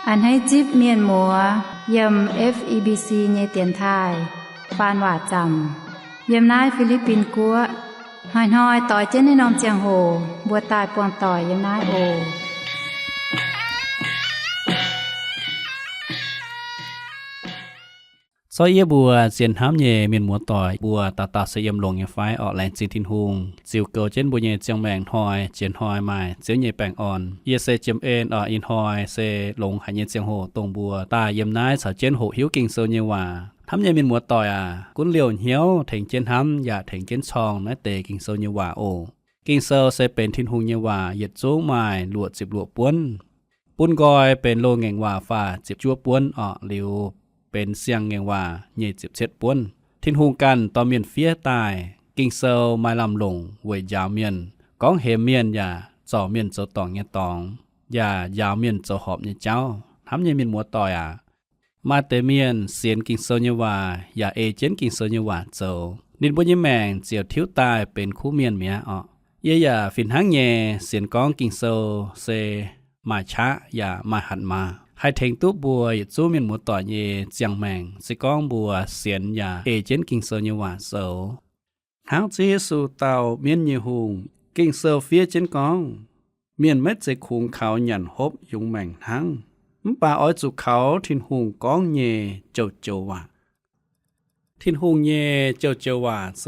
อันให้จิบเมียนหมัวยำ FEBC เยเตียนทายปานว่าจำยำนายฟิลิปปินกัวหอยต่อยเจนในนอมเจียงโหบัวตายปวงต่อยยำนายโอซอยเยบัวเสียนห้ำเยเมียนหมัวต่อยบัวตาเสียมลงเยไฟออกแรงจิทินหุงจิวเกเจนบัวเยเจียงแมงหอยเจียนหอยใหม่เจียวเยแปงอ่อนเยเซเจียมเอ็นออกอินหอยเซลงหายเยเจียงโหตรงบัวตาเยมนายสาวเจนโหหิวกิ่งโซเยว่าทำเยเมียนหมัวต่อยกุ้นเหลียวเหี่ยวเถงเจนห้ำอย่าเถงเจนชองนะเตกิ่งโซเยว่าโอกิ่งโซเซเป็นทินหุงเยว่าเหยียดจูงไม้ลวดจิบลวดป้วนปุ้นกอยเป็นโลเงงว่าฟ้าจิบจั่วป้วนออกเหลียวเป็นเสียงเงงว่าเย่จิบเช็ดป้วนทินหุงกันต่อเมียนเฟียตายกิ่งเซลมาลำลงเวยยาวเมียนก้องเหมเมียนอย่าจ่อเมียนเจ้าตองเงตองอย่ายาวเมียนเจ้าหอบเงเจ้าทำเยเมียนมัวต่อยมาเตเมียนเสียนกิ่งเซลเยว่าอย่าเอเจนกิ่งเซลเยว่าเจ้านินบุญยแมงเจียวทิ้วตายเป็นคู่เมียนเมียเย่อย่าฟินหังเย่เสียนก้องกิ่งเซลเซมาช้าอย่ามาหันมาให้เทงตู้บัวอยู่จู้เมียนหมูต่อเยเจียงแมงสิก้องบัวเสียนยาเอเจนกิ่งเซลเยว่าเซลหาวจีสู่เต่าเมียนเยหุงกิ่งเซลเฟียเจนก้องเมียนเม็ดใจคุงเขาหยันฮบยุงแมงทั้งป่าอ้อยจุเขาทินหุงก้องเยเจ้าเจ้าว่าทินหุงเยเจ้าเจ้าว่าเซ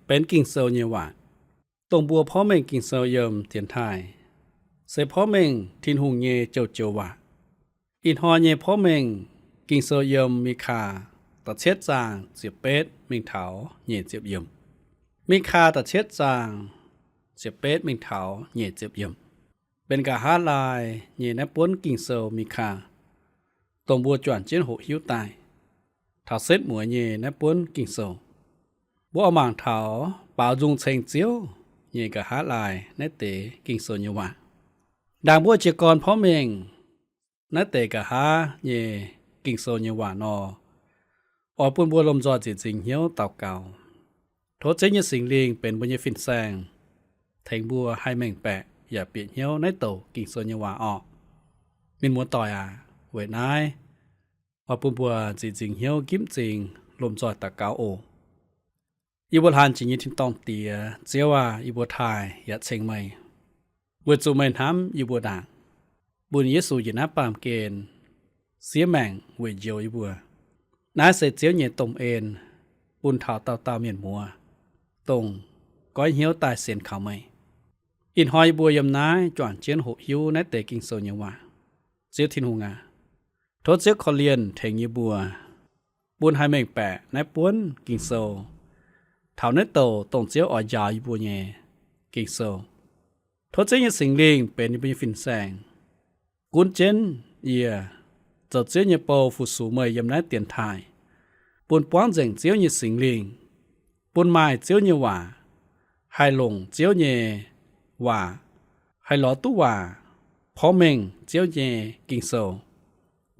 เป็นกิ่งเซลเยว่าตรงบัวพ่อแม่กิ่งเซลเยิมเทียนไทยเซพ่อแม่ทินหุงเยเจ้าเจ้าว่าอินหอเยพ่อเมงกิ่งโซเยมมีคาตัดเช็ดจางเสียบเป็ดมิงเถาเย่เจ็บยมมีคาตัดเช็ดจางเสียบเป็ดมิงเถาเย่เจ็บยมเป็นกะหาลายเย่นับป้นกิ่งโซมีคาตรงบัวจวนเจนหกหิวตายเถาเซ็ดหมวยเย่นับป้นกิ่งโซบัวหมางเถาเปล่าจุงเชงเจียวเย่กะหาลายในเตกิ่งโซเยว่าด่างบัวเจกรพ่อเมงนัดเตกะหาเยกิ่งโซเยว่านออปุ่นบัวลมจอจิจิงเหี่ยวเต่าเก่าโทษเจยสิงลิงเป็นบุญยฟินแซงแทงบัวให้แมงแปะอย่าเปลี่ยนเหี่ยวในโตกิ่งโซเยว่าออกมินมัวต่อยเวนายออปุ่นบัวจิจิงเหี่ยวกิ้มจิงลมจอดตะเก่าโออีบัวทานจิงยิทิมต้องเตียเจียว่าอีบัวทายอย่าเชงไม่เวจูเมนทำอีบัวด่างบุญเยซูอยู่นับปามเกณฑ์เสียแมงเวเยียวอีบัวน้าเสร็จเจียวเหยียดตมเอ็นบุญเถาเต่าเมียนมัวตรงก้อยเหี้ยวตายเสียนเขาไม่อินหอยบัวยำน้ายจวนเจียนหกหิวในเตกิ่งโซยังว่าเจียวทินหงาทดเจียวคอเลียนเทงยีบัวบุญให้แมงแปะในป้วนกิ่งโซเถาในโตตรงเจียวอ่อยยาวอีบัวเย่กิ่งโซทดเจียวสิงลิงเป็นบุญฟินแซงกุนเจนเยียจะเจียวเยโปฟุสูเมยยำนัดเตียนไทยปุ่นป้อนเจงเจียวเยสิงลิงปุ่นไม้เจียวเยว่าให้ลงเจียวเยว่าให้หลอตู้ว่าพ่อเมงเจียวเยกิ่งโซ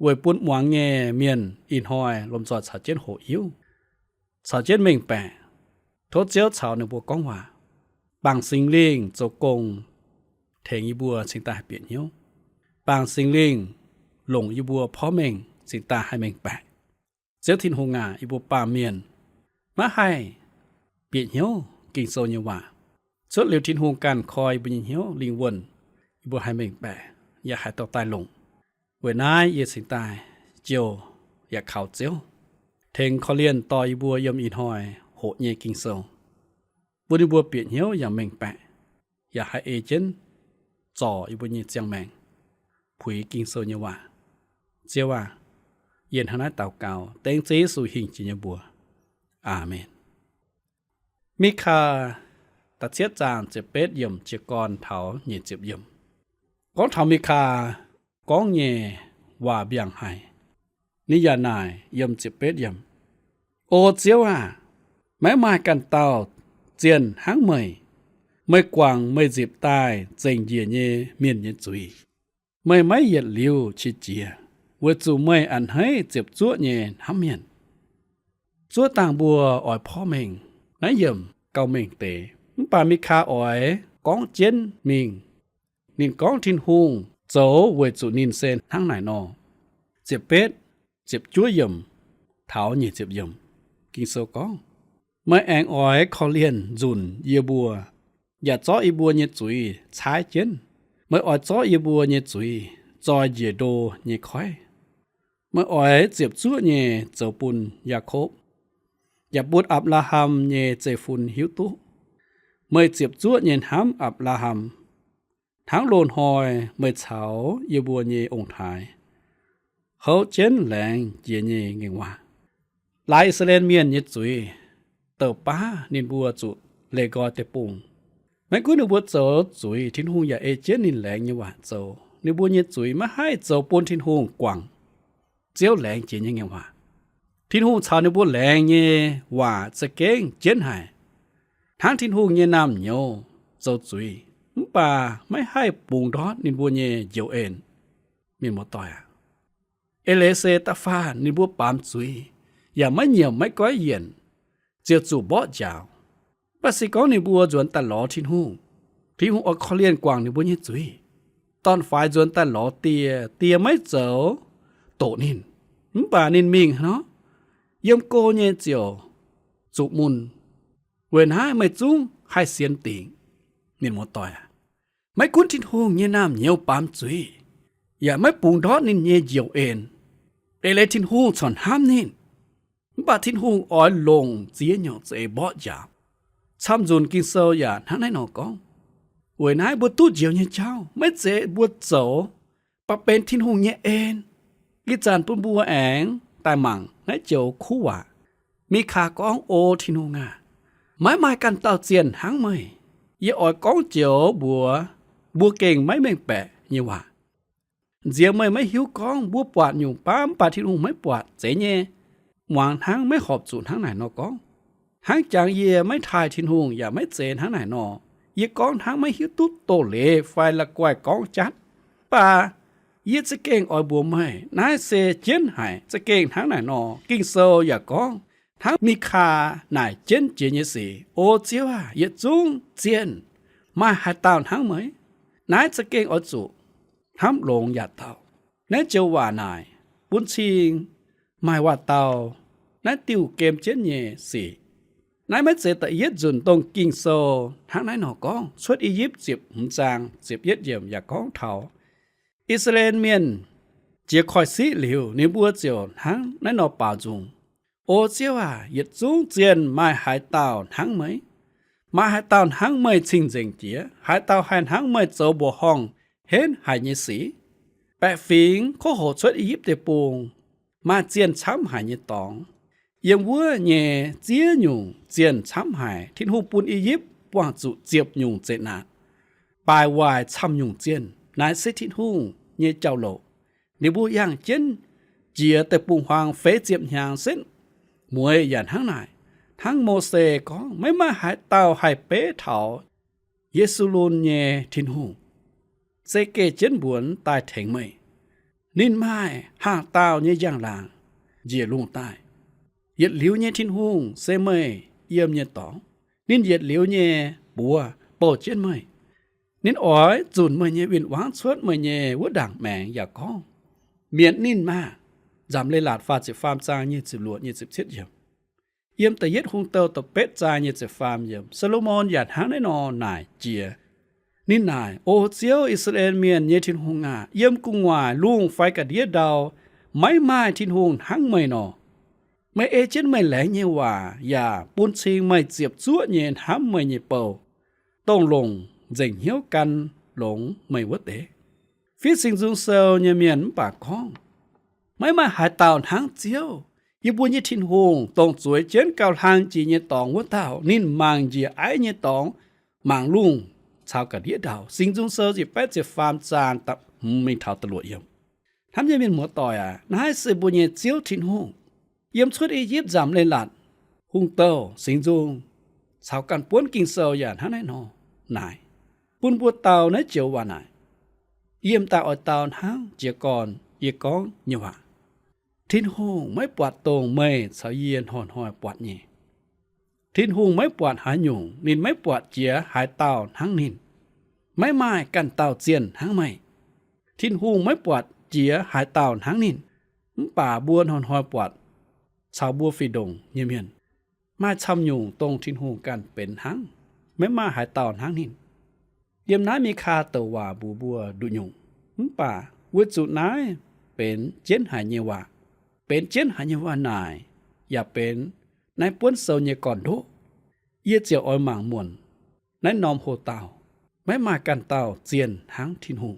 เวยปุ่นหวังเยเมียนอินหอยลมจอดสาวเจนโหอิวสาวเจนเมงแปะทดเจียวชาวในบัวก้องว่าบางสิงลิงโจกงเทงยีบัวสิงตาเปลี่ยนเหี้ยวปางสิงลิงหลงอีบัวพ่อเมงสิงตาให้เมงแปะเจ้าทินหงาอีบัวป่าเมียนมาให้เปลี่ยนเหี้ยวกิ่งโซเยว่าสุดเหลียวทินหงกันคอยบุญเหี้ยวลิงวนอีบัวให้เมงแปะอย่าหายต่อตายลงเวนายเยสิงตายเจียวอย่าเข่าเจียวเทงคอเลียนต่ออีบัวยมอินหอยโหเยกิ่งโซบุญอีบัวเปลี่ยนเหี้ยวอย่าเมงแปะอย่าให้เอเจนจ่ออีบัวเยเจียงแมงผุยกิ่งโซเยว่าเจียว่าเย็นทางนั้นเต่าเก่าเต็งจีสู่หิงจิญบัวอาเมนมิคาตัดเชียจางเจ็บเป็ดเยี่ยมเจียกรเถาเหยียดเจ็บเยี่ยมก้องเถามิคาก้องเย่ว่าเบียงไห้นิยานายเยี่ยมเจ็บเป็ดเยี่ยมโอเจียว่าแม้มากันเต่าเจียนหางไม่กวางไม่จีบตายเจงเยี่ยเย่เมียนเยจุยไม่เหยียดลิ้วชิเจียว่าจูไม่อันให้เจ็บจั่วเย่ทำเมียนจั่วต่างบัวอ่อยพ่อเมงนายเยี่ยมเกาเมงเตป่ามีคาอ่อยก้องเจนมิงนินก้องทินหุงโจเวจูนินเซนทั้งไหนนอ เจ็บเป็ดเจ็บจั่วยมเท้าหนี่เจ็บยมกินโซกองไม่แองอ้อยคอเลียนจุนเยียบัวอย่าจ้ออีบัวเนี่ยจุยใช้เจนไม่อ้อยจ้ออีบัวเนี่ยจุยจอยเยโดเนี่ยค่อยไม่อ้อยเจ็บจั่วเนี่ยเจ้าปุนยาคบอย่าบุดอับลาฮัมเนี่ยเจฟุนหิวตุไม่เจ็บจั่วเนี่ยห้ำอับลาฮัมทั้งโลนหอยไม่เฉาเยียบัวเนี่ยองค์ทายเขาเจนแหลงเจียเนี่ยเงว่าหลายอิสราเอลเมียนเนี่ยจุยเติบป้านินบัวจุเลกอเตปุงไม่กูนึกบัวโจจุยทิ้นหงอย่าเอเจนนินแหลงเนี่ยว่าโจนิบัวเนี่ยจุยมาให้โจปนทิ้นหงกว่างเจียวแหลงเจียเนี่ยเงว่าทิ้นหงชาวนิบัวแหลงเนี่ยว่าจะเก่งเจนหายทั้งทิ้นหงเนี่ยนำโยโจจุยป่าไม่ให้ปุงดอดนิบัวเนี่ยเจียวเอ็นมีหมดต่อยเอเลเซตาฟานิบัวปามจุยอย่าไม่เหนียวไม่ก้อยเย็นเจียวจูบ่เจ้าปัสสิกองในบัวจวนตะหลอทิ้นหูออกคอเลียนกว่างในบัวเนี่ยจุยตอนฝ่ายจวนตะหลอเตียไม่เจอโตนินป่านินมิงเนาะเยี่ยมโกเนี่ยเจียวจุมุนเวนหายไม่จุ้งให้เสียนติงนินหมดต่อยไม่คุ้นทิ้นหูเนี่ยน้ำเหนียวปามจุยอย่าไม่ปุงดอดนินเนี่ยเจียวเอ็นเอเลทิ้นหูสอนห้ามนินบาทิ้นหงอ้อยลงเจียหยอเจบ่ยาช้ำจุนกินเซลอย่าทั้งในนอกองเวยนายบัวตู้เจียวเนี่ยเจ้าไม่เจบัวโจปะเป็นทิ้นหงเนี่ยเอ็นกิจานปุ่นบัวแองตายมั่งในเจียวคู่ว่ามีขากองโอทิ้นหงไม้กันเต่าเจียนหางไม่ยี่อ้อยกองเจียวบัวเก่งไม่แม่งแปะเนี่ยว่าเจียวไม่หิวกองบัวปวดอยู่ป้ามปาทิ้นหงไม่ปวดเจเนี่ยหวางทั้งไม่ขอบจุนทั้งไหนนอกองทั้งจางเย่ไม่ทายทิ้นหงอย่าไม่เจนทั้งไหนนอเย่กองทั้งไม่หิวตุ๊ดโตเลไฟละกวยกองจัดป่าเย่จะเก่งอ้อยบัวไม่นายเซเจนหายจะเก่งทั้งไหนนอกิ่งโซอย่ากองทั้งมีคานายเจนเจียนสีโอเจียวเย่จุงเจียนมาหายตาวทั้งไหมนายจะเก่งอ้อยจุทั้งลงอย่าเต่านายเจียวว่านายบุญชิงไม่ว่าเตานายติวเกมเจนเย่สินายไม่เจตเย็ดจุนตรงกิ่งโซทั้งนายหนอกองชดอียิปต์จีบหุ่นจางจีบเย็ดเยี่ยมอยากองเถาอิสราเอลเมียนเจียคอยสีเหลียวในบัวเจียวทั้งนายหนอป่าจุงโอเจียวเย็ดจุงเจียนไม่หายเตาทั้งไหมมาหายเตาทั้งไม่ชิงเจงเจียหายเตาหายทั้งไม่โจบัวห้องเห็นหายเยสีแปะฟิงข้อโหชดอียิปต์เตปูงมาเจียนช้ำหายเยตองยังวัวเย่เจียหยุ่งเจียนช้ำหายทิ้นหูปูนอียิปต์ว่างจุเจียบหยุ่งเจนาปลายวายช้ำหยุ่งเจียนนายเซทิ้นหูเย่เจ้าโลในบัวย่างเจนเจียแต่ปุงหางเฟเจียบยางเส้นมวยหยันทั้งนายทั้งโมเสก็ไม่มาหายเตาหายเป๊เถาเยซูลูนเย่ทิ้นหูเซเกเจนบวนตายแทงไม่นินไม้ห่างเตาเนี่ยย่างลางเจียลุงใต้เหยียดเหลียวเนี่ยทิ้นหุงเซเมยเยี่ยมเนี่ยตองนินเหยียดเหลียวเนี่ยบัวโปเจนเมยนินอ้อยจุนเมยเนี่ยวินวางสวดเมยเนี่ยวัดด่างแมงอยากก้องเมียนนินมาจำเลยหลาดฟาจิฟามจางเนี่ยจิบหลวดเนี่ยจิบเช็ดเยี่ยมแต่เย็ดหุงเตาตะเป็ดจางเนี่ยจิบฟามเยี่ยมซาโลมอนหยาดหางได้นอนายเจียนินนายโอเจียวอิสราเอลเมียนเนี่ยทิ้นหุงเยี่ยมกุ้งวายลุงไฟกระเดียดาวไม่มาทิ้นหุงทั้งไม่นอไม่เอเจนไม่แหลงเยว่าอย่าปุนชิงไม่เจียบจั่วเย็นห้ำไม่เยเปาต้องลงเจ่งเหี้ยวกันหลงไม่วัดเตฟิสิงจุงเซลเยเมียนปากข้องไม่มาหายเต่าทั้งเจียวยี่บุญยี่ทิ้นหงต้องสวยเจนเกาทางจีเยตองวัดเต่านิ่นมังเจียไอเยตองมังลุงชาวกะเดียดาวสิงจุงเซลจีแปดเจฟาร์มจานตับไม่เท่าตลอดเยี่ยมทำยังเป็นหมวต่อยนายสืบุญยี่เจียวทิ้นหงเยี่ยมชุดอียิปต์จำเลยหลัดหุงเต้าสิงจุงชาวกันป้วนกิงเซลอย่างทั้งนั้นนายปุ่นบัวเต่าในเจียวว่านายเยี่ยมตาอ่อยเต่าทั้งเจียก่อนเยี่ยก้องเยี่ยว่าทิ้นหงไม่ปวดตรงไม่สาวเยียนห่อนหอยปวดนี่ทิ้นหงไม่ปวดหายหยุ่งนินไม่ปวดเจียหายเต่าทั้งนินไม่ไม้กันเต่าเจียนทั้งไม่ทิ้นหงไม่ปวดเจียหายเต่าทั้งนิน ป่าบัวหอนหอยปวดชาวบัวฟีดงเยี่ยมมาชำอยู่ตรงทิ้นหูกันเป็นหังไม่มาหายตอนหังนินเยี่ยมน้ายมีคาเตว่าบัวดุยุงป่าวุจุนายเป็นเจนหายเยวะเป็นเจนหายเยวะนายอย่าเป็นนายป้วนเซาเยก่อนโดเยี่ยเจียวอ้อยหมางมวนนายนอมโหเต่าไม่มากันเต่าเจียนหังทิ้นหู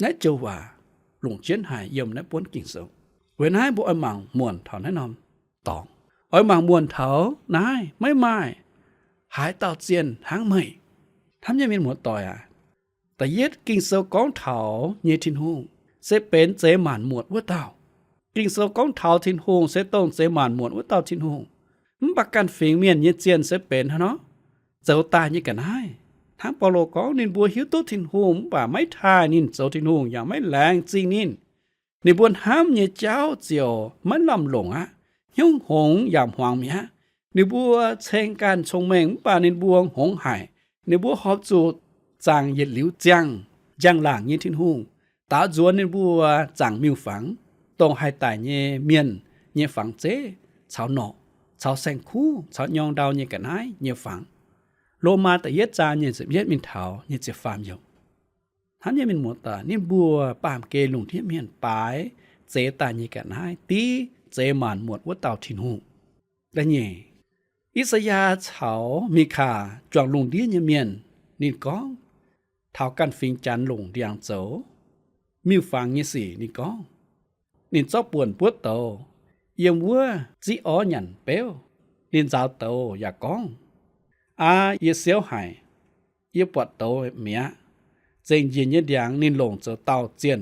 นายเจ้าว่าหลงเจนหายเยี่ยมนายป้วนกิ่งเซาเว้นให้บ่อ้อยหมางมวนเท่านั้นนอมตองอ้อยหมางมวนเถานายไม่หายเต่าเจียนหางไม่ทำยังมีหมวดต่อยแต่เย็ดกิ่งเซลก้องเถาเยทินหงเสเป็นเจหมานหมวดว่าเต่ากิ่งเซลก้องเถาทินหงเสต้งเจหมานหมวดว่าเต่าทินหงบักกันฝีเมียนเยเจียนเสเป็นฮะเนาะเจ้าตายนี่กันให้ทั้งปอโลก้องนินบัวหิวตัวทินหงป่าไม่ทานินเจ้าทินหงอย่างไม่แรงจริงนินในบวนห้ามเยเจ้าเจียวมันลำหลงยุ่งหงยามหวงเมียในบัวเชงการชงเมงป่านินบวงหงหายในบัวหอบจูดจางเย็ดหลิวจังหลางเยทินหงตาจวนในบัวจางมิวฝังต้องให้ตายเยเมียนเยฝังเจชาวหนอชาวแสงคู่ชาวยองดาวเยกันให้เยฝังโลมาแต่เย็ดจานเยสิบเย็ดมินเถาเยเจฟามอยู่ท่านเยมินหมดตานี่บัวปามเกลุงที่เมียนปายเจตาเยกันให้ตีเจหมานหมวดว่าเต่าทินหงและเยอิสยาเฉามีขาจวงลุงเดียเมียนนินก้องเท่ากันฟิงจันหลงเดียงโจมิวฟังเยสีนินก้องนินเจ้าป่วนปวดโตเยี่ยมวัวจีอ้อหยันเปียวนินเจ้าโตอย่าก้องเยเสียวหายเยปวดโตเมียเจงยินเยเดียงนินหลงเจอเต่าเจียน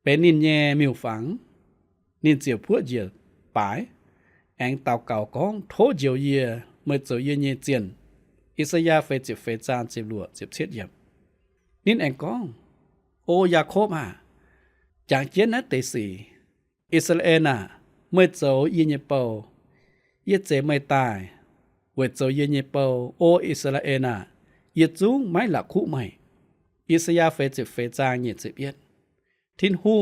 เป็นนินแย่มิวฟังนินเจียวพวดเยียปายแองเต่าเก่าก้องโทเจียวเยียเมื่อเจอเยเยเจียนอิสยาเฟจิเฟจานจิบลัวจิบเช็ดเยี่ยมนินแองก้องโอยาโคบจางเจียนนะเตสีอิสราเอลเมื่อเจอเยเยเปาเยเจไม่ตายเวเจอเยเยเปาโออิสราเอลเยจุงไม่หลักคู่ใหม่อิสยาเฟจิเฟจางเยจิบเย็ดทินหู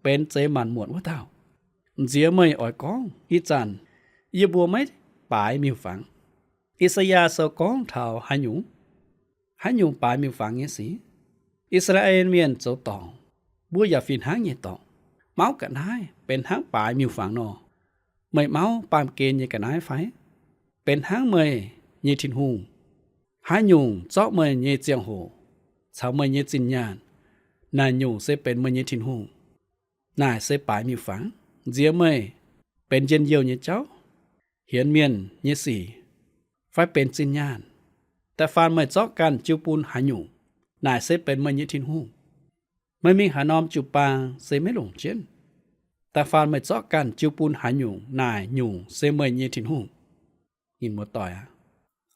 เป็นเจมันหมวดว่าเต่าเจียไม่อ่อยก้องอีจันเยบัวไม่ปายมิวฝังอิสยาเสก้องเท่าหันยุงปายมิวฝังเงี้ยสิอิสราเอลเมียนเจ้าตองบัวอย่าฟินหางเงี้ยตองเมากันได้เป็นหางปายมิวฝังนอไม่เมาปามเกณฑ์เงี้ยกันได้ไฟเป็นหางเมยเงี้ยทินหูหันยุงเจาะเมยเงี้ยเจียงโหชาวเมยเงี้ยจินยานนายยุงเสเป็นเมยเงี้ยทินหูนายเสปายมิวฝังเจียเมยเป็นเย็นเยียวเงี้ยเจ้าเหียนเมียนเงี้ยสี่ไฟเป็นจินยานแต่ฟานไม่เจาะกันจิวปูนหาอยู่นายเสเป็นมันยิทินหูไม่มีหานอมจิวปางเสไม่หลงเช่นแต่ฟานไม่เจาะกันจิวปูนหาอยู่นายอยู่เสไม่ยิทินหูยินหมดต่อย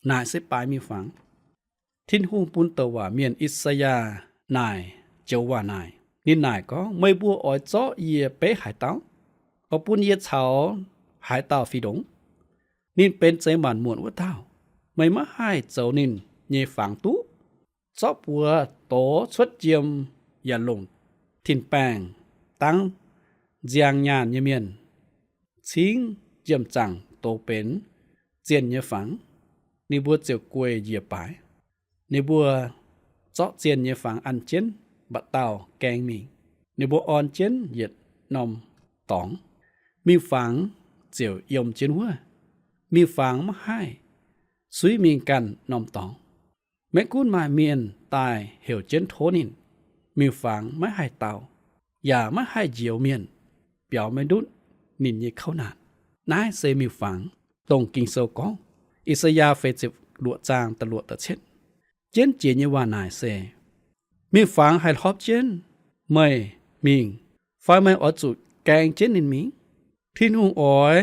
นายเสปายมีฝังทินหูปูนตัวว่าเมียนอิสยานายเจ้าว่านายนี่นายก็ไม่บัวอ้อยเจาะเยียเป๊ะหายเต้าเอาปูนเยียเฉาหายเต้าฟีดงนี่เป็นใจหมันหมวนว่าเต้าไม่มาให้เจ้านินเยฝังตู้เจาะปัวโตชดเจียมอย่าลงทินแปงตั้งเจียงยานเยเมียนชิงเจียมจังโตเป็นเจียนเยฝังนี่บัวเจียวกวยเหยียบปายนี่บัวเจาะเจียนเยฝังอันเจนบะเต้าแกงมีนี่บัวอ่อนเจนเหยียดนมตองมีฝังเจียวยมเจนหัวมีฝังมาให้สุยมีกันนอมตองแม่กุ้นมาเมียนตายเหี่ยวเจนโทนินมีฝังไม่ให้เต่าอย่าไม่ให้เจียวเมียนเปียวไม่ดุนนินยี่เข้านานนายเซมีฝังตรงกิงโซกองอิสยาเฟจิลวดจางตะลวดตะเช็ดเจนเจียนว่านายเซมีฝังให้ฮอบเจนไม่มิงไฟไม่อดจุดแกงเจนนินมิงทิ้นหุงอ้อย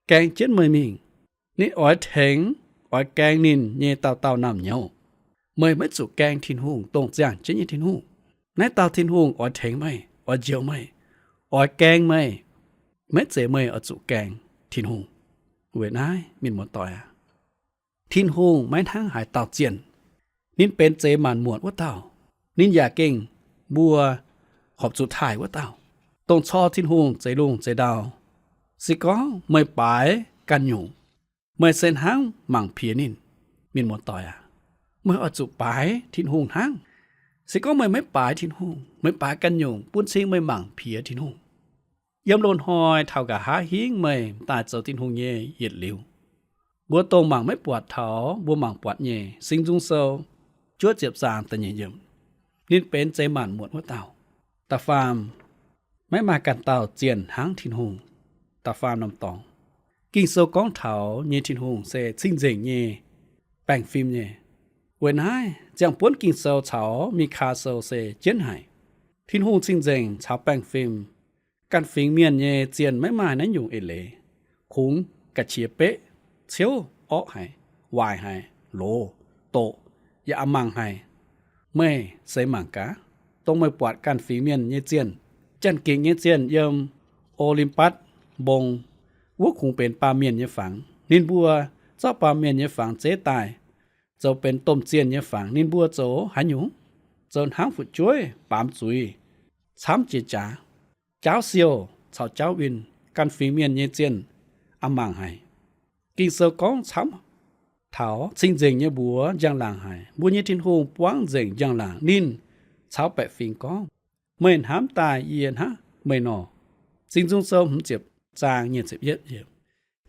แกงเจนไม่มิงนี่อ้อยเถงอ้อยแกงนินเย่เต่านำเหนียวเมยไม่จุแกงทินหุงตรงจางเจนยี่ทินหุงในเต่าทินหุงอ้อยเถงไม่อ้อยเจียวไม่อ้อยแกงไม่เจไม่อ้อยจุแกงทินหุงเวนายมินหมดต่อยทินหุงไม่ทั้งหายเต่าเจียนนินเป็นเจมันหมวดว่าเต่านินอย่าเก่งบัวขอบจุดถ่ายว่าเต่า ตรงชอทิ้นหุงใจลุงใจดาวสิก็ไม่ปายกันอยู่ไม่เส้นหางหมั่งเพียนินมินหมดต่อยเมื่อเอาจุปายทิ้นหุงหางสิก็ไม่ปายทิ้นหุงไม่ปายกันอยู่ปุ้นซิงไม่หมั่งเพียทิ้นหุงยำโลนหอยเท่ากับหาหิงไม่ตาเจ้าทิ้นหุงเย่เหยียดเหลียวบัวตรงหมั่งไม่ปวดเท้าบัวหมั่งปวดเย่สิงจุงเซลชั่วเจ็บสางแต่เย่ยมนินเป็นใจหมันหมดหัวเต่าตาฟามไม่มากันเต่าเจียนหางทิ้นหุงตาฟามนำตองกิ่งโซก้องเถาเย่ทิ้นหุงเสซิ่งเจงเย่แป้งฟิล์มเย่เวนไห้จังป้วนกิ่งโซเถามีคาโซเสเจียนหายทิ้นหุงซิ่งเจงเถาแป้งฟิล์มกันฟิงเมียนเย่เจียนไม่มานั้นอยู่เอเลคุงกะเฉียเป๊ะเชียวอ้อหายวายหายโลโตอย่าอมังหายไม่ใส่หมังกะต้องไม่ปวดกันฟิงเมียนเย่เจียนจันเก่งเย่เจียนเยิมโอลิมปัสบงวัวคงเป็นปลาเมียนเย่ฝังนินบัวเจ้าปลาเมียนเย่ฝังเจ๊ตายเจ้าเป็นต้มเจียนเย่ฝังนินบัวโจหันอยู่จนหางฝุดจ้วยปามจุยช้ำจีจ๋าเจ้าเซียวชาวเจ้าวินกันฝีเมียนเยเจียนอำมังให้กินเสือกองช้ำเถาซิงเจงเยบัวยังหลังให้บัวเยทินหงปวางเจงยังหลังนินชาวแปะฟิงกองเมื่อหามตายเอียนฮะไม่นอซิงจงเซมเจ็บจางเงียเจ็บเย็ดเย็บ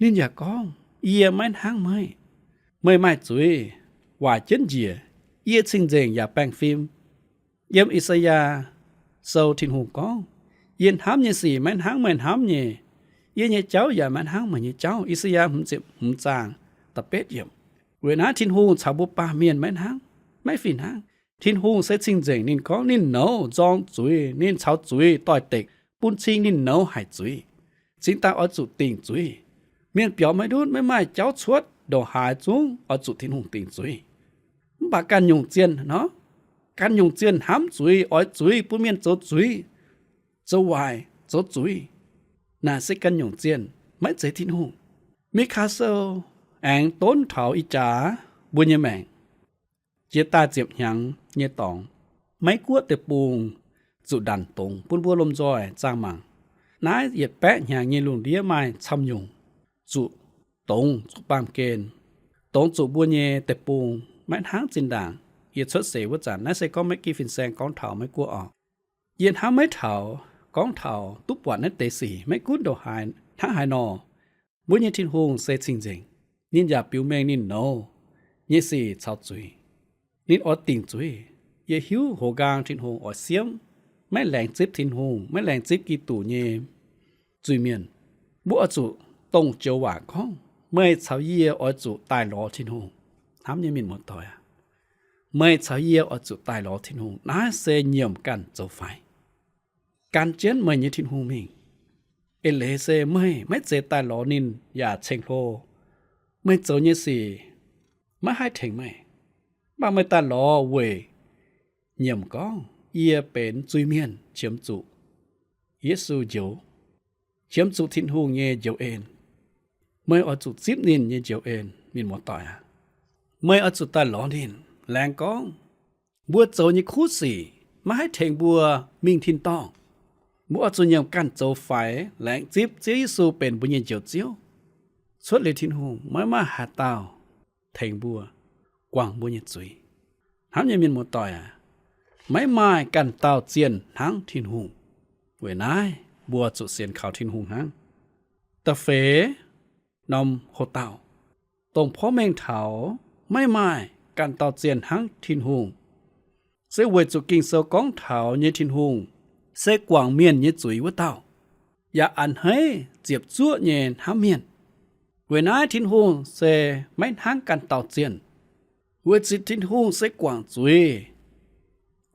นินอยากกองเอียไม่หางไม่จุยว่าเจนเจียเอียซิงเจงอย่าแป้งฟิล์มเยี่ยมอิสยาโซทินหงกองยินหามเยสีแม่นหางแม่นหามเยเยเจ้าอย่าแม่นหางเหมือนเยเจ้าอิสยาหุ่นเจ็บหุ่นจางตะเป็ดเยี่ยมเวนาทินหูชาวบุปผาเมียนแม่นหางไม่ฟินหางทินหูเซซิงเจงนินก็นินเหนาจองจุยนินชาวจุยต่อยเต็กปุ้นชิงนินเหนาหายจุยสิงตาอจุติงจุยเมียนเปียวไม่ดูดไม่เจ้าชวดดอกหายจุงอจุทินหูติงจุยบากันยงเจียนเนาะกันยงเจียนหามจุยอ้อยจุยปุ้นเมียนโจจุยเจ้าวายเจ้าจุยน่าสิกันหยงเจียนไม่ใจทิ้นหูมิคาเซลแองต้นเถาอีจ๋าบุญยแมงเจตาเจ็บหยังเยตองไม่กลัวแต่ปูงจุดันตรงปุ่นบัวลมจอยจางมังนายเหยียดแปะหยังเยลุงเดียไม้ชำยงจุตรงจุปามเกณฑ์ตรงจุบัวเยแต่ปูงไม่ทางจินด่างเหยียดชดเสวจันนายเซก็ไม่กีฟินแซงก้อนเถาไม่กลัวออกเย็นหาไม่เถากองเถาตุบปวดนั่นเตสีไม่กุ้นดอกหายทั้งหายนอบุญยทินหงเซซิงเจงนินยาปิวแมงนินโนเยสีชาวจุยนินอดติงจุยเยหิวโหกางทินหงอดเสียมไม่แหลงจิบทินหงไม่แหลงจิบกีตู่เยจุยเมียนบุอจุตงเจียวหวานข้องเมื่อชาวเยี่ยอจุตายรอทินหงทำยังมินหมดต่อยเมื่อชาวเยี่ยอจุตายรอทินหงน่าเสเยี่ยมกันเจ้าไฟการเจนไม่ยทินหูมิงเอเลเซไม่เจตายหลอนินอย่าเชงโลไม่เจอเยสีไม่ให้เถงไม่บางไม่ตายหลอเวเยี่ยมก้องเอียเป็นจุยเมียนเฉียมจุเยซูเจียวเฉียมจุทินหูเยเจียวเอ็นไม่เอาจุซิบนินเยเจียวเอ็นมินหมดต่อยไม่เอาจุตายหลอนินแรงก้องบัวเจอเยคู่สี่ไม่ให้เถงบัวมิงทินต้องบัวจุนยำกันโจไฟแหลงจิบเจยิสูเป็นบุญเจียวเจียวสวดเลยทินหูไม่มาหาเต้าเถงบัวกวางบุญจุยหามยังมีหมดต่อยไม่มากันเต้าเจียนทั้งทินหูเวนายบัวจุเสียนข่าวทินหูทั้งตะเฟนมโหเต้าตรงพ่อแมงเถาไม่มากันเต้าเจียนทั้งทินหูเสวยจุกิงเซาก้องเถาเยทินหูเสกวางเมียนเยจุยวะเต้าอย่าอันให้เจ็บจั่วเย็นหาเมียนเวนายทินหูเสไม่ทางกันเต้าเจียนเวจิทินหูเสกวางจุย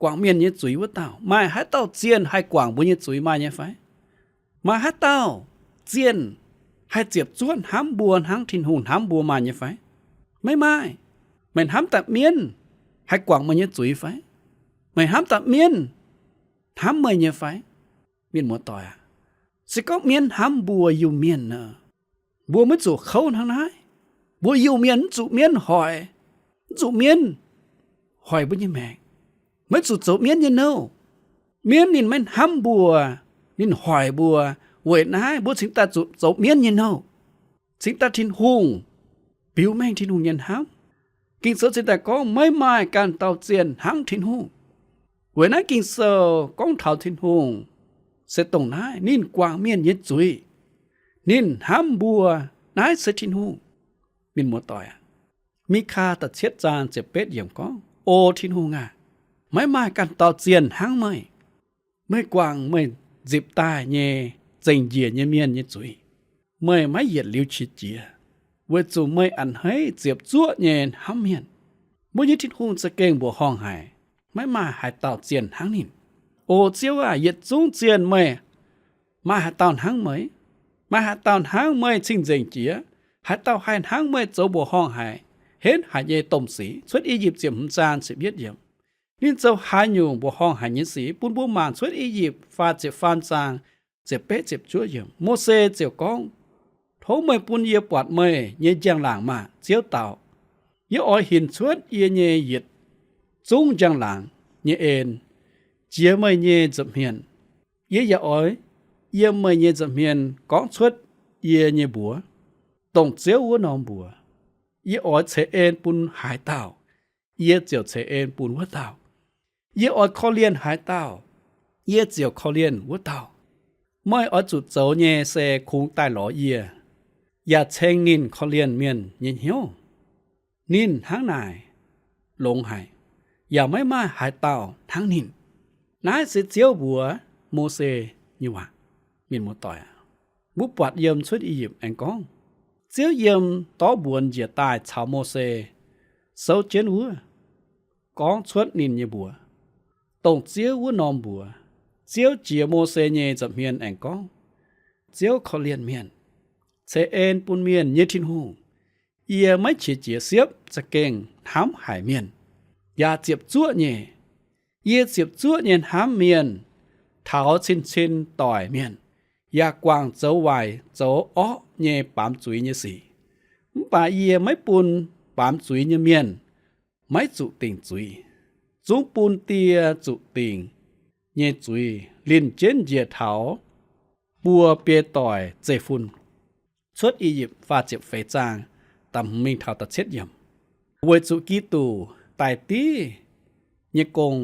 กวางเมียนเยจุยวะเต้ามาให้เต้าเจียนให้กวางบุญเยจุยมาเนี่ยไฟมาให้เต้าเจียนให้เจ็บจั่วหามบัวหางทินหูหามบัวมาเนี่ยไฟไม่แม่นหามแต่เมียนให้กวางมันเยจุยไฟไม่ห้ามตัดเมียนห้ามไม่เนี่ยไฟเมียนหมดต่อยสิก็เมียนห้ามบัวอยู่เมียนนะบัวไม่จู่เขาทางไหนบัวอยู่เมียนจู่เมียนหอยจู่เมียนหอยบุญยังแมงไม่จู่จู่เมียนยังเนาเมียนนี่มันห้ามบัว นินหอยบัวเวนายบัวสิงตาจุจบเมียนยินเฮาสิงตาทินหุงปิวแม่งทินหุงยันหำกิงเสือสิแต่ก็ไม่หมายการเตาเจียนหังทินหุงเวนายกิงเสือกองเถาทินหุงเสตรงนายนินกวางเมียนยิดจุยนินหำบัวนายเสทินหุงมินมัวต่อยมีคาตัดเช็ดจานเจ็บเป็ดเยี่ยมก้องโอทินหุงไม่หมายการเตาเจียนหังไม่กวางไม่จิบตายเย่เจิงเยียเยเมียนเยจุยไม่เหยียดลิ้วชิดเจียเวจูไม่อันให้เจียบจั่วเย็นห้ำเมียนบ่ยึดทิศหูจะเก่งบัวห้องหายไม่มาหายเต่าเจียนหังนินโอเจียวเหยียดจุ้งเจียนไม่มาหาเต่าหังไหมมาหาเต่าหังไม่ชิงเจิงเจียหาเต่าหายหังไม่โจบัวห้องหายเห็นหายเยต้มสีสวดอียิปต์เจียมจานสิบเย็ดเยี่ยมนินเจ้าหายอยู่บัวห้องหายยินสีปุ้นบัวมานสวดอียิปต์ฟาเจ็บฟานจางเจ็บเป๊ะเจ็บจั่วเยี่ยมโมเสเจียวก้องโถไม่ปุนเยียปวดไม่เยี่ยจังหลังมาเจียวเต่าเยี่ยอ้อยหินชวดเยี่ยเยี่ยหยิดจุ้งจังหลังเยี่ยเอ็นเจียไม่เยี่ยจับเมียนเยี่ยอ้อยเยี่ยไม่เยี่ยจับเมียนก้องชวดเยี่ยเยี่ยบัวตรงเจียวหัวนองบัวเยี่ยอ้อยเฉเอ็นปุนหายเต่าเยี่ยเจียวเฉเอ็นปุนหัวเต่าเยี่ยอ้อยข้อเลียนหายเต่าเยี่ยเจียวข้อเลียนหัวเต่าไม่อ้อยจุดโจเยี่ยเสคุงใต้หล่อเยี่ยอย่าเช่งนินเขาเลียนเมียนยินเหียวนินทั้งนายลงหายอย่าไม่มาหายเต่าทั้งนินนายสิเจียวบัวโมเสอยู่ว่ามีนโมต่อยบุปผาเยี่ยมชุดอียิปต์แองกองเจียวเยี่ยมต่อบวนเจียตายชาวโมเสเสาเจนวัวกองชุดนินเยบัวตรงเจียววัวนอมบัวเจียวเจียโมเสเยจับเมียนแองกองเจียวเขาเลียนเมียนเซเอ็นปุนเมียนเยทินหูเอียไม่เฉียเจียเสียบจะเก่งถามหายเมียนอย่าเจ็บจั่วเย่เอียเจ็บจั่วเย็นถามเมียนเท้าชินต่อยเมียนอย่ากวางเจ้าไหวเจ้าอ้อเย่ปามจุยเย่สีป่าเอียไม่ปุนปามจุยเย่เมียนไม่จุติงจุยจุงปุนเตียจุติงเย่จุยลินเจนเจียเท้าบัวเปียต่อยเจฟุนชุดอียิปต์ฟาเจ็บเฟจางตำมิงเท่าตะเช็ดยำเวจุกีตูตายตีเยกง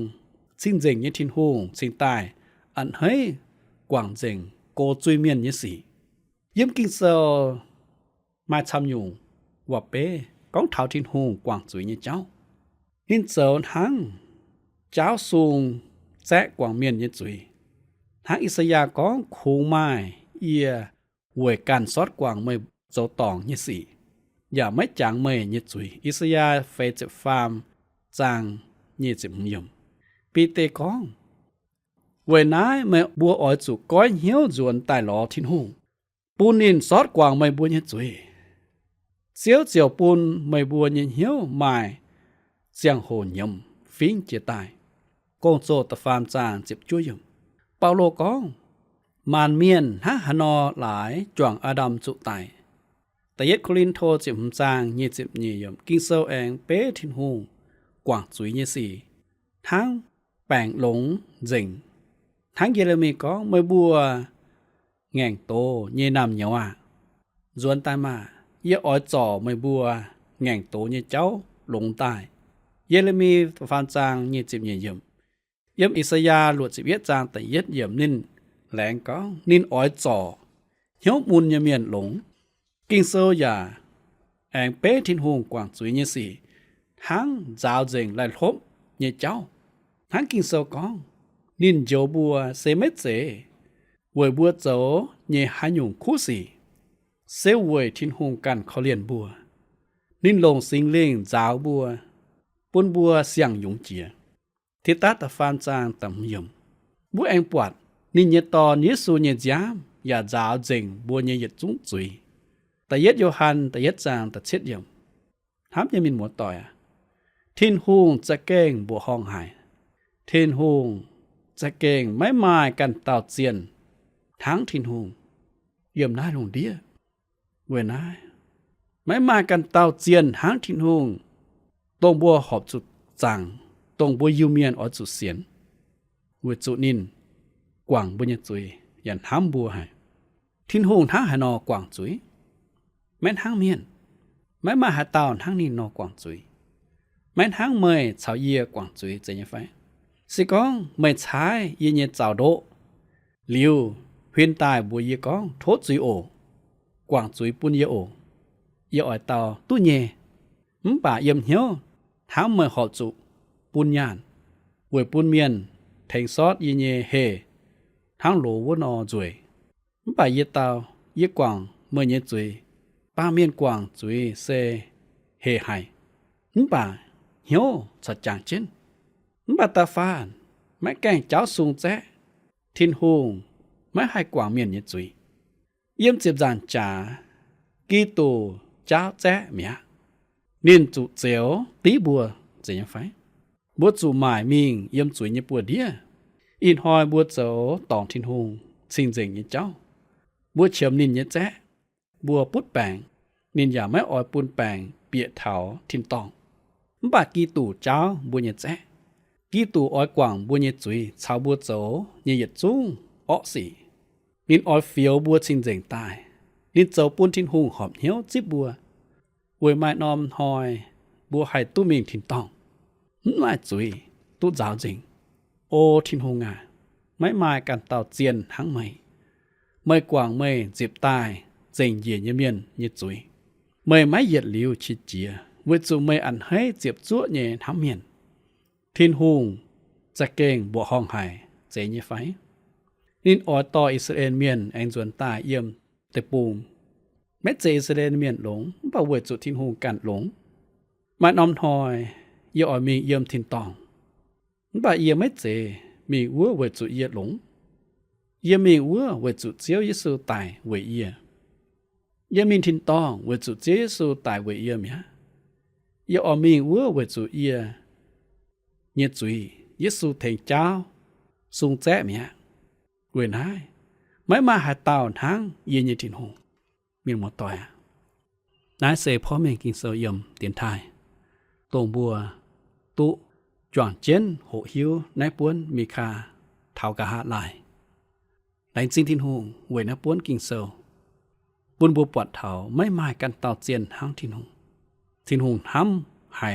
สิ้นเจงเยทินหงสิงตายอันให้กวางเจงโกจุยเมียนเยสียิ้มกิงเซลมาชำยุงว่าเป้ก้องเท่าทินหงกวางจุยเยเจ้านินเซลทั้งเจ้าสูงแจ๊กวางเมียนเยจุยทั้งอิสยาก้องคูไม้เอียหวยการซอดกวางไม่โจตองยี่สี่อย่าไม่จางไม่ยี่จุยอิสยาเฟจฟาร์มจางยี่จิมยมปีเตกองเวนายไม่บัวอ้อยจุก้อยเหี้ยวจวนใต้หลอทิ้นหูปูนินซอดกวางไม่บัวยี่จุยเสียวเจียวปูนไม่บัวยี่เหี้ยวไม่เสียงโหยมฟิ้งเจตายกงโจตฟาร์มจางจิบจุยยมเปาโลกองมานเมียนฮะฮานอหลายจวงอาดัมจุไตแต่เย็ดโคลินโทจิมจางยี่จิบยี่ยมกิงเซลแองเป้ทินหูกวางจุยยี่สี่ทั้งแป่งหลงเจิงทั้งเยเรมีก็ไม่บัวแง่งโตยี่นำเหนียวอ่ะจวนตายมาเยอ้อยจ่อไม่บัวแง่งโตยี่เจ้าหลงตายเยเรมีฟานจางยี่จิบยี่ยมยมอิสยาหลวดสิเวียจางแต่เย็ดเยี่ยมนินแหลงก็นินอ้อยจ่อเหี่ยวมุนยาเมียนหลงกิงโซยาแองเป้ทินหงกวางจุยเยสีทั้งจาวเจงไล่ทบเยเจ้าทั้งกิงโซกองนินโจบัวเซเมเจเวยบัวโจเยหายุงคู่สีเซเวยทินหงกันเขาเลียนบัวนินลงสิงเล่งจาวบัวปุนบัวเสียงยุงเจียทิตาตะฟานจางตำยมบัวแองปวดนินเยตอนเยซูเยจามอย่าจาวเจงบัวเยยจุ้งจุยแต่เย็ดโยฮันแต่เย็ดจางแต่เช็ดยมถามยังมินหมวดต่อยทินหงจะเก่งบัวห้องหายทินหงจะเก่งไม่หมายกันเต่าเจียนทั้งทินหงเยี่ยมนายลงเดียเวนายไม่หมายกันเต่าเจียนทั้งทินหงตรงบัวหอบจุดจังตรงบัวยูเมียนออจุดเสียนเวจุนินกว่างบุญจุย ยันห้ำบัวให้ทิ้นหงทั้งหานอกว่างจุยแม่นทั้งเมียนแม่มาหาเต่าทั้งนี้นอกว่างจุยแม่นทั้งเมยชาวเยียกว่างจุยจะยังไงสิกองเมยชายยีเนเจ้าโดลิวเพียนตายบัวเยกองโทษจุยโอกว่างจุยปุ่นเยโอเยอ่อยเต่าตู้เย่ป่าเยี่ยมเหี้ยวทั้งเมยหอบจุปุ่นยานหวยปุ่นเมียนแทงซอดยีเนเฮทั้งโหลวนอจุยป่าเยเต่าเยกว่างเมยเยจุยป้าเมียนกว่างจุยเซเฮไห้ป่าเหี้ยวสัจจางเช่นป่าตาฟานไม่แกงเจ้าสูงแจ๊ทินหงไม่ให้กว่างเมียนเยจุยเยี่ยมเจ็บจานจ่ากีตูเจ้าแจ๊เมียนินจุเจียวตีบัวจะยังไงบัวจูหมายมิงเยี่ยมจุยเยปัวเดียอินหอยบัวเจ้าตองทินหงสิ่งเจงเยเจ้าบัวเฉียมนินเยแจ๊บัวปุดแปงนินอย่าไม่อ่อยปูนแปงเปียเถาทินตองบากีตู่เจ้าบัวเยแจ๊กีตู่อ้อยกว่างบัวเยจุยชาวบัวโจเยเยจุ้งอ้อสีนินอ้อยเฟียวบัวชิงเจงตายนินเจ้าปูนทินหงหอบเหี้ยวจิบบัวอวยไม้นอมหอยบัวไห้ตู้มิงทินตองไม่จุยตู้เจ้าจริงโอทินหงไม่มากันเต่าเจียนทั้งไม่กว่างไม่จีบตายเจงเยียนเมียนเยจุยไม่เหยียดหลิวชิเจียเวจูไม่อันให้เจ็บจั่วเยทั้งเมียนทินหงจะเก่งบัวห้องไห้เจเยไฟนินออต่ออิสราเอลเมียนแองจวนตาเยี่ยมแต่ปูงแม้เจอิสราเอลเมียนหลงบ่เวจูทินหงกันหลงมานอมทอยเยอมีเยี่ยมทินตองบ่เยี่ยไม่เจมีวัวเวจูเยี่ยหลงเยี่ยมีวัวเวจูเจียวยิสูตายเวเยี่ยยามินทินตองเวจุเจสูตายเวเอียเมียยาอมีวัวเวจุเอียเนจุยยิสูเทงเจ้าสุงแจ้เมียเวนายไม่มาหาเต่าทั้งเยเนทินหงมีหมดต่อยนายเสพ่อเมงกินเสยมเตียนไทยตงบัวตุจวนเจนโหหิวนายป้วนมีคาเท่ากะหาลายหลังจินทินหงเวนายป้วนกินเสบุญบัวปวดเถาไม่มากันเต่าเจียนห้างทินหงทำให้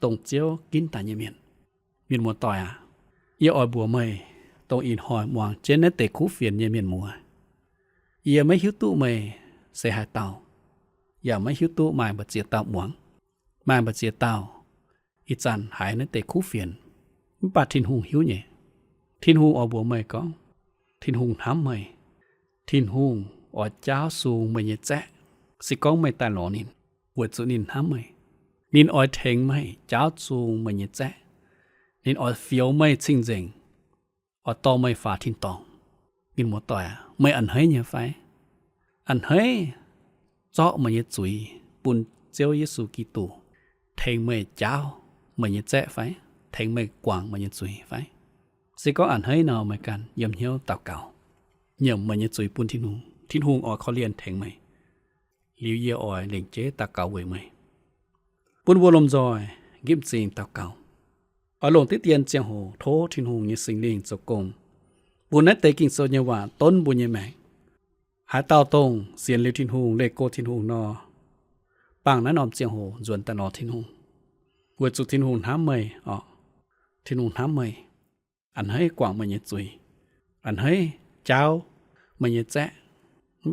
ตรงเจียวกินตาเยเมียนมีนมัวต่อยเยออยบัวไม่ตรงอินหอยมวงเจนในเตะคู่เฟียนเยเมียนมัวเยไม่หิวตู้ไม่เสียหายเต่าอย่าไม่หิวตู้หมายบัดเจียเต่าหมวงหมายบัดเจียเต่าอีจันหายในเตะคู่เฟียนมันปัดทินหงหิวเนี่ยทินหงออยบัวไม่ก็ทินหงทำไม่ทินหงอดเจ้าสูงไม่เยแจ๊สิก้องไม่ตายหลอนินปวดสุนินทำไม่นินออยเทงไม่เจ้าสูงไม่เยแจ๊นินออยเฟียวไม่จริงจริงอดตอไม่ฝาทินตองนินหมดต่อยไม่อันให้เนี่ยไฟอันให้เจาะไม่เยจุยปุ่นเจ้าเยซูกิตูเทงไม่เจ้าไม่เยแจ๊ไฟเทงไม่กวางไม่เยจุยไฟสิก้องอันให้นาวไม่กันเยี่ยมเหี้ยวเต่าเก่าเยี่ยมไม่เยจุยปุ่นทินหูทินหงออยเขาเรียนแทงไหมลิวเยออยเหล่งเจ๊ตาเก่าเวยไหมปุ่นวัวลมจอยกิมจีนตาเก่าออยลงที่เตียนเจียงโหโททินหงยี่สิงลิงจกงบุญนั้นเตกิงโซเนว่าต้นบุญยี่แมงหาเต่าตรงเสียนลิวทินหงเลโกทินหงนอปังนั้นนอมเจียงโหจวนตะนอทินหงวัวจุทินหงท้าเมยอ๋อทินหงท้าเมยอันให้กว่างมันยี่จุยอันให้เจ้ามันยี่แจ๊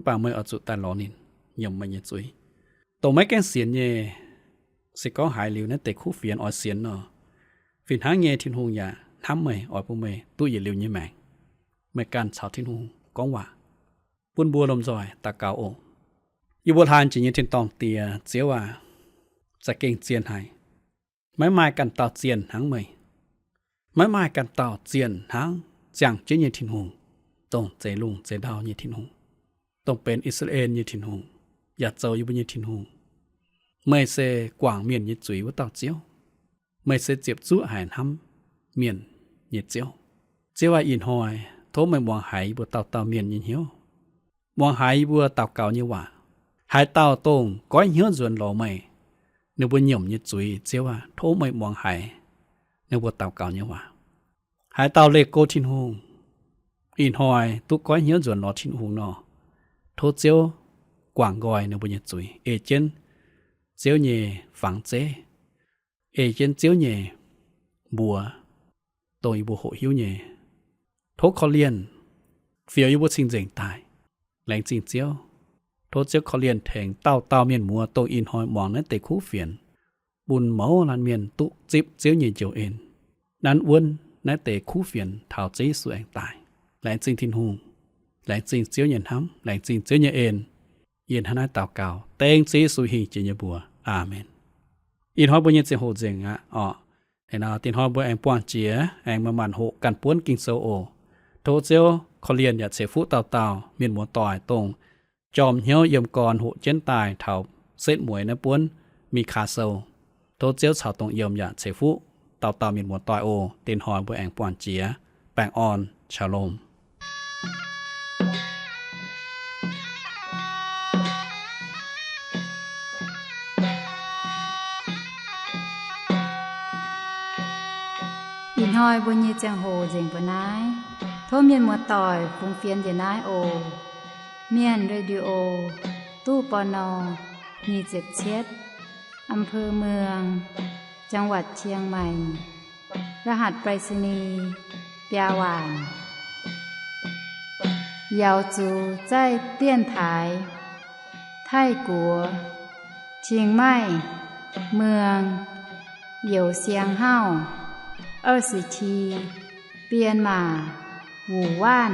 ป่าไม่เอาจุดตาหลอนินยำมันยังจุยตัวไม่แกงเสียนเย่สิก็หายเหลวนั่นแต่คู่เฟียนอ่อยเสียนเนาะฟินหางเย่ทินหงยาทำไม่อ่อยปุ่มไม่ตู้เย่เหลวเย่แมงไม่การชาวทินหงก้องว่าปุ่นบัวลมจอยตาเกาโออยู่บนทานจีนทินตองเตียเจียวว่าจะเก่งเจียนหายไม่มากันต่อเจียนหางไม่มากันต่อเจียนหางจังเจียนทินหงตรงเจลุงเจดาวเยทินหงต้องเป็นอิสราเอลเยทินหงอย่าเจ้าอยู่บนเยทินหงไม่เสกว่างเมียนเยจุยว่าเต่าเจียวไม่เสเจ็บจุ้หายทำเมียนเยเจียวเจียวว่าอินหอยโทไม่มองหายบัวเต่าเมียนเยเหี้ยวมองหายบัวเต่าเก่าเยว่าหายเต่าตรงก้อยเหี้ยวจวนหล่อไม่ในบัวหย่อมเยจุยเจียวว่าโทไม่มองหายในบัวเต่าเก่าเยว่าหายเต่าเล็กโกทินหง อินหอยตุก้อยเหี่ยวจวนนอชินหูนอโทเจียวกว่างกอยในบุญจุยเอเจนเจียวเย่ฝังเจเอเจนเจียวเย่บัวโตยบัวโหหิวเย่โทคอเลียนเฟียวอยู่บ่ซิงเจงตายแหลงจริงเจียวโทเจียวคอเลียนแทงเต้าเมียนมัวโตอินหอยมองนั้นเตคู่เฟียนบุญเมาลันเมียนตุจิบเจียวเย่เจียวเอ็นนั้นอ้วนนั้นเตคู่เฟียนเท้าจีสวยตายแหลงจริงทินหูแหลงจริงเจียวเย็นห้ำแหลงจริงเจียวเย็นเอ็นเย็นหน้าเต่าเก่าเต็งจีสุหิเจียบัวอาเมนอินหอยบุญเย็นเจียโหเจงอ่ะอ๋อเห็นเอาตินหอยบัวแองป้วนเจียแองมามันโหกันป้วนกิงโซโอโทเจียวเขาเรียนอย่าเสฟุเต่าเมียนหมัวต่อยตรงจอมเหี่ยวเยี่ยมกรโหเจนตายเท่าเส้นหมวยนะป้วนมีคาโซโทเจียวชาวตรงเยี่ยมอย่าเสฟุเต่าเมียนหมัวต่อยโอตินหอยบัวแองป้วนเจียแปงออนชาโลมอินหอยบุญยีจังโหเจิงปนายโทเมียนมัวต่อยฟุงเฟียนเยนายโอเมียนเรดิโอตู้ปน277อำเภอเมืองจังหวัดเชียงใหม่รหัสไปรษณีย์ปยาหวานยาวจูใจเตี้ยนถายไทกัวเชียงใหม่เมืองเหยวเสียงเฮ้า20ทีเปลี่ยนมาหูว่าน